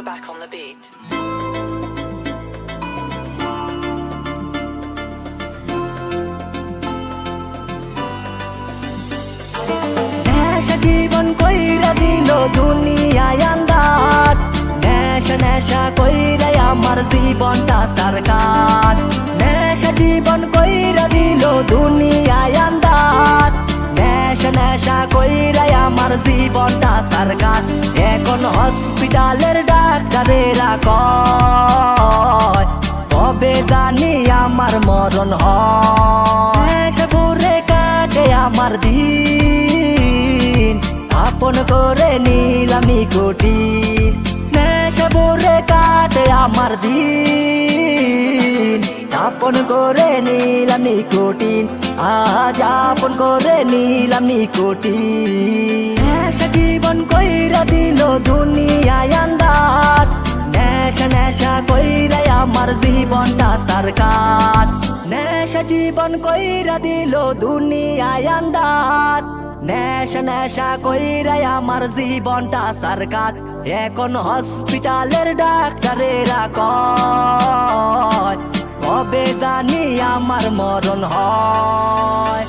We're back on the beat. নেশা জীবন কইরা দিল দুনিয়ায় আন্দার, নেশা নেশা কইরা আমার জীবনটা সরকার। নেশা জীবন কইরা দিল দুনিয়ায় আন্দার, নেশা নেশা কইরা আমার জীবনটা সরকার। এখন হসপিটালের ডাক্তারেরা কয় কবে জানি আমার মরণ হয়। নেশা করে কাটে আমার দিন, আপন করে নিলাম নিকোটিন। নেশা করে কাটে আমার দিন, আপন করে নিলাম নিকোটিন। আজ আপন করে নিলাম নিকোটিন। নেশা জীবন কইরা দিল দুনিয়ায় আন্দার, নেশা নেশা কইরা আমার জীবনটা সরকার। নেশা জীবন কইরা দিল দুনিয়ায় আন্দার, নেশা নেশা কইরা আমার জীবনটা সরকার। এখন হসপিটালের ডাক্তারেরা কয় কবে জানি আমার মরণ হয়।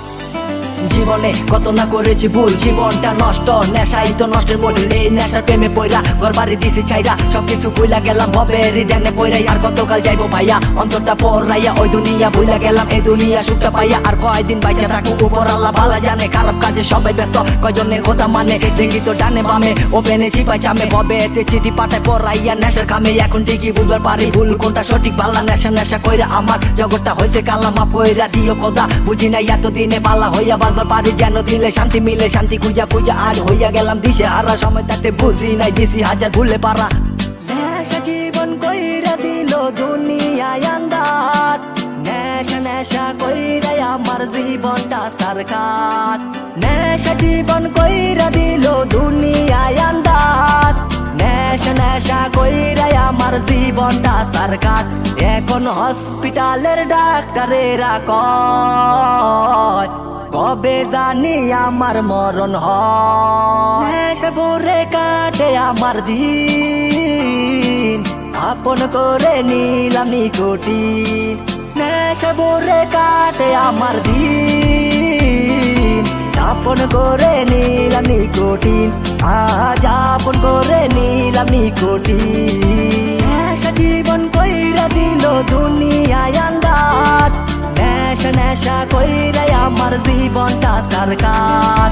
জীবনে কত না করেছি ভুল, জীবনটা নষ্ট, নেশাই তো নষ্টের মূল। এই নেশার প্রেমে পইরা ঘর বাড়ি দিছি ছাইরা, সবকিছু ভুইলা গেলাম ভবে হৃদয়ে পইরাই। আর কতকাল যাইবো ভাইয়া অন্তরটা পড়াইয়া, ওই দুনিয়া ভুইলা গেলাম এই দুনিয়া সুখটা পাইয়া। আর কয়দিন বাইচা থাকুক উপর আল্লাহ ভালো জানে, খারাপ কাজে সবাই ব্যস্ত কয়জনের কথা মানে। দেখি তো ডানে বামে ওপেনে চিপাই চামে, ভবে এতে চিঠি পাঠায় পড়াইয়া নেশার কামে। এখন ঠিকই বুঝবার পারি ভুল কোনটা সঠিক পাল্লা। নেশা নেশা কইরা আমার জগৎটা হয়েছে কালা, মাফ কইরা দিও কথা বুঝি নাই এতদিনে বালা হইয়া বাঁচবার পারি যেন দিলে শান্তি মিলে। শান্তি খুঁজা খুঁজা আজ হইয়া গেলাম দিশে হারা, সময় থাকতে বুঝি নাই দিছি হাজার ভুলে পারা। নেশা জীবন কইরা দিল দুনিয়ায় আন্দার, নেশা নেশা কইরা আমার জীবনটা সরকার। নেশা জীবন কইরা দিল দুনিয়ায় আন্দার, নেশা নেশা কইরা আমার জীবনটা সরকার। এখন হসপিটালের ডাক্তারেরা কয় কবে জানি আমার মরণ হয়। নেশা করে কাটে আমার দিন, আপন করে নিলাম নিকোটিন। নেশা করে কাটে আমার দিন, আপন করে নিলাম নিকোটিন। আজ আপন করে নিলাম নিকোটিন। নেশা জীবন কইরা দিল দুনিয়ায় আন্দার, নেশা নেশা কইরা আমার জীবনটা সরকার।